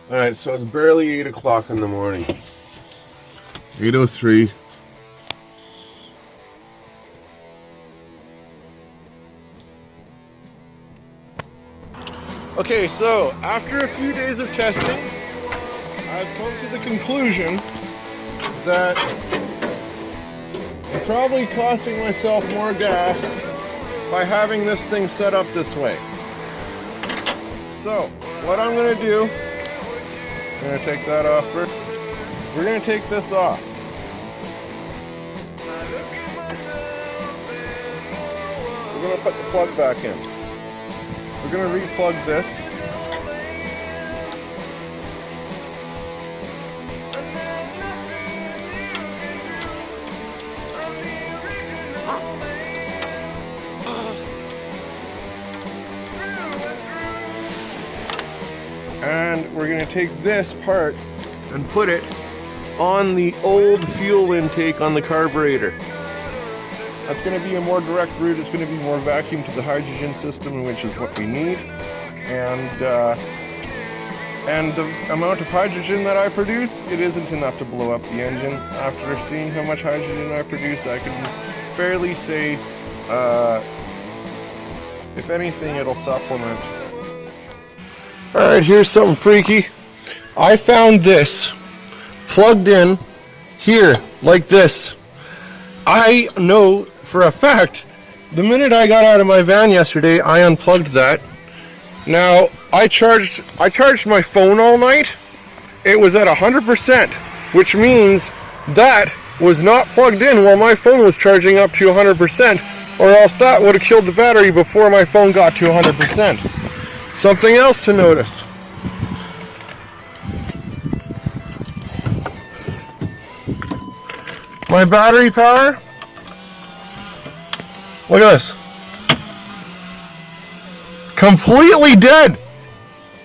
Alright, so it's barely 8 o'clock in the morning. 8:03. Okay, so after a few days of testing, I've come to the conclusion that I'm probably costing myself more gas by having this thing set up this way. So, what I'm going to do, I'm going to take that off first. We're going to take this off. We're going to put the plug back in. We're going to re-plug this. And we're going to take this part and put it on the old fuel intake on the carburetor. That's going to be a more direct route. It's going to be more vacuum to the hydrogen system, which is what we need. And the amount of hydrogen that I produce, it isn't enough to blow up the engine. After seeing how much hydrogen I produce, I can fairly say, if anything, it'll supplement. Alright, here's something freaky. I found this plugged in here, like this. I know for a fact, the minute I got out of my van yesterday, I unplugged that. Now, I charged my phone all night. It was at 100%, which means that was not plugged in while my phone was charging up to 100%, or else that would have killed the battery before my phone got to 100%. Something else to notice. My battery power, look at this. Completely dead.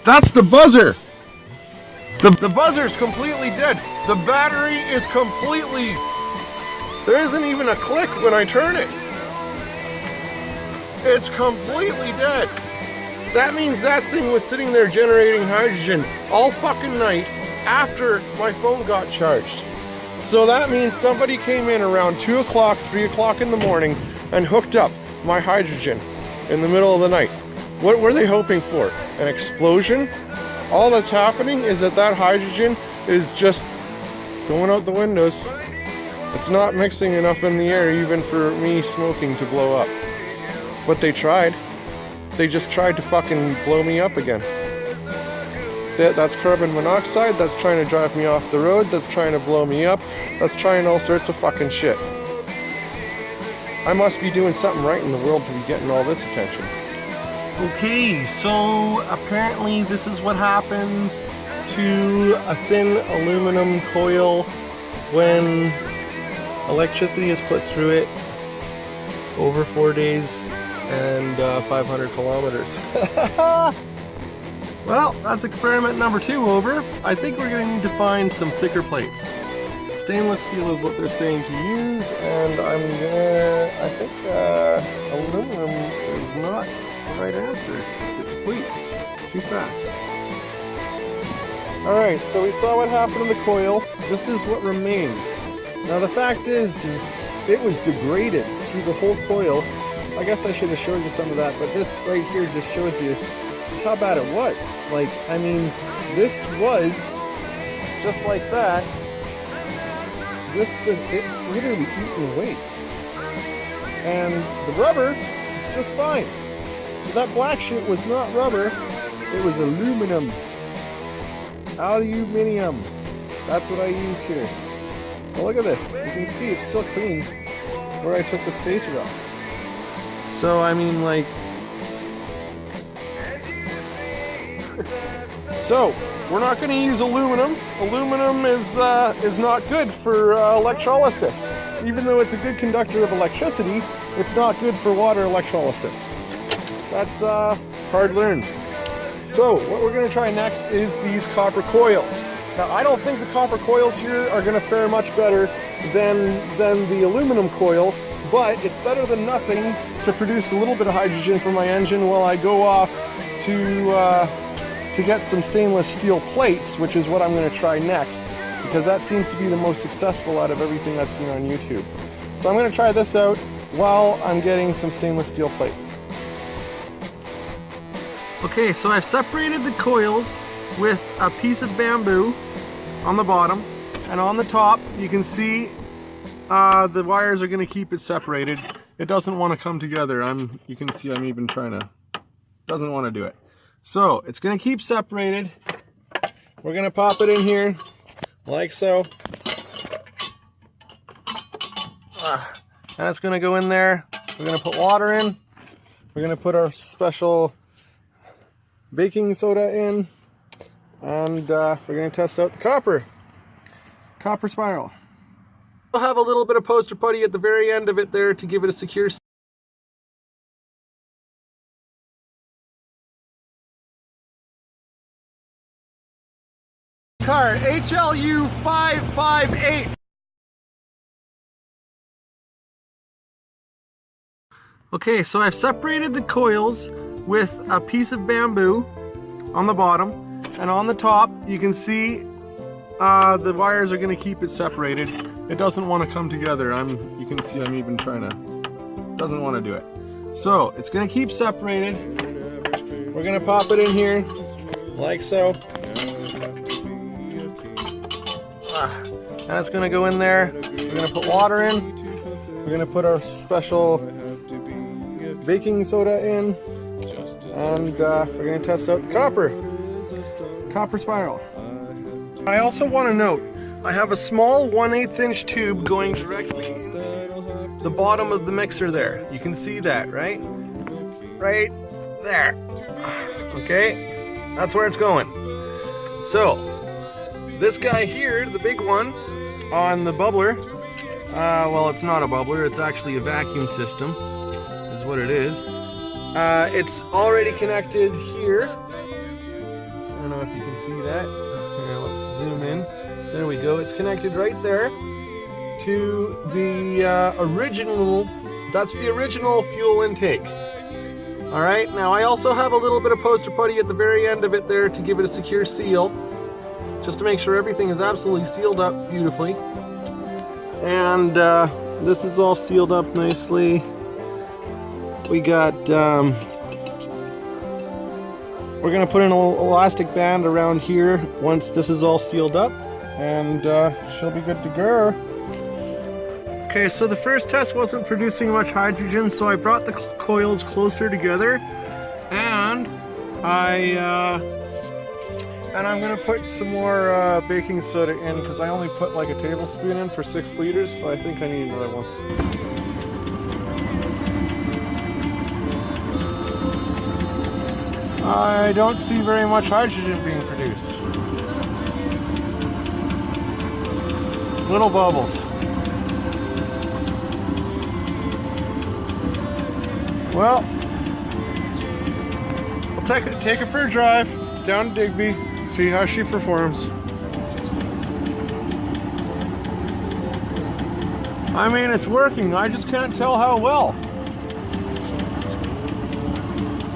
That's the buzzer. The buzzer's completely dead. The battery is completely, there isn't even a click when I turn it. It's completely dead. That means that thing was sitting there generating hydrogen all fucking night after my phone got charged. So that means somebody came in around 2 o'clock, 3 o'clock in the morning and hooked up my hydrogen in the middle of the night. What were they hoping for? An explosion? All that's happening is that hydrogen is just going out the windows. It's not mixing enough in the air even for me smoking to blow up. But they tried. They just tried to fucking blow me up again. That's carbon monoxide, that's trying to drive me off the road, that's trying to blow me up, that's trying all sorts of fucking shit. I must be doing something right in the world to be getting all this attention. Okay, so apparently this is what happens to a thin aluminum coil when electricity is put through it over 4 days and 500 kilometers. Well, that's experiment number 2 over. I think we're going to need to find some thicker plates. Stainless steel is what they're saying to use, and I think aluminum is not the right answer. It depletes too fast. Alright, so we saw what happened to the coil. This is what remains. Now the fact is it was degraded through the whole coil. I guess I should have showed you some of that, but this right here just shows you just how bad it was. Like, I mean, this was just like that. It's literally eaten away. And the rubber is just fine. So that black shit was not rubber, it was aluminum. Aluminium. That's what I used here. Well, look at this. You can see it's still clean where I took the spacer off. So, I mean, like... So, we're not going to use aluminum. Aluminum is not good for electrolysis. Even though it's a good conductor of electricity, it's not good for water electrolysis. That's hard learned. So, what we're going to try next is these copper coils. Now, I don't think the copper coils here are going to fare much better than the aluminum coil, but it's better than nothing to produce a little bit of hydrogen for my engine while I go off to get some stainless steel plates, which is what I'm going to try next, because that seems to be the most successful out of everything I've seen on YouTube. So I'm going to try this out while I'm getting some stainless steel plates. Okay, so I've separated the coils with a piece of bamboo on the bottom, and on the top you can see the wires are going to keep it separated. It doesn't want to come together. You can see I'm even trying to, doesn't want to do it. So it's going to keep separated. We're going to pop it in here like so. And it's going to go in there. We're going to put water in. We're going to put our special baking soda in. And we're going to test out the copper spiral. We'll have a little bit of poster putty at the very end of it there to give it a secure car, HLU 558. Okay, so I've separated the coils with a piece of bamboo on the bottom, and on the top you can see the wires are going to keep it separated. It doesn't want to come together. You can see I'm even trying to, doesn't want to do it. So it's going to keep separated. We're going to pop it in here like so. And it's going to go in there. We're going to put water in. We're going to put our special baking soda in. And we're going to test out the copper spiral. I also want to note, I have a small 1/8 inch tube going directly into the bottom of the mixer there. You can see that, right? Right there. Okay? That's where it's going. So, this guy here, the big one, on the bubbler, well, it's not a bubbler, it's actually a vacuum system, is what it is. It's already connected here. I don't know if you can see that. Here, let's zoom in. There we go. It's connected right there to the original, that's the original fuel intake. All right, now I also have a little bit of poster putty at the very end of it there to give it a secure seal, just to make sure everything is absolutely sealed up beautifully. And this is all sealed up nicely. We got, we're gonna put an elastic band around here once this is all sealed up, and she'll be good to go. Okay, so the first test wasn't producing much hydrogen, so I brought the coils closer together, and I'm gonna put some more baking soda in, because I only put like a tablespoon in for 6 liters, so I think I need another one. I don't see very much hydrogen being produced. Little bubbles. Well, we'll take her for a drive down to Digby, see how she performs. I mean, it's working, I just can't tell how well.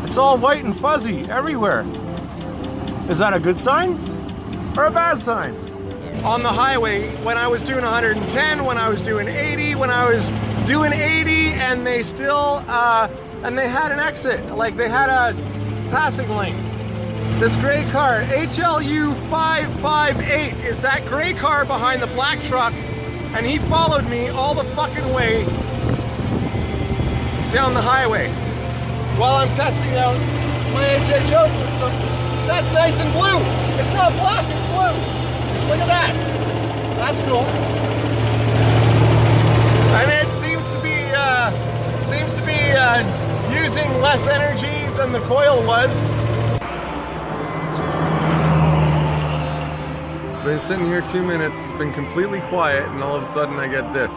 It's all white and fuzzy everywhere. Is that a good sign or a bad sign? On the highway, when I was doing 110, when I was doing 80, when I was doing 80, and they still, and they had an exit, like they had a passing lane. This gray car, HLU 558, is that gray car behind the black truck, and he followed me all the fucking way down the highway while I'm testing out my HHO system. That's nice and blue. It's not black, it's blue. Look at that. That's cool. And it seems to be using less energy than the coil was. Been sitting here 2 minutes, it's been completely quiet, and all of a sudden I get this.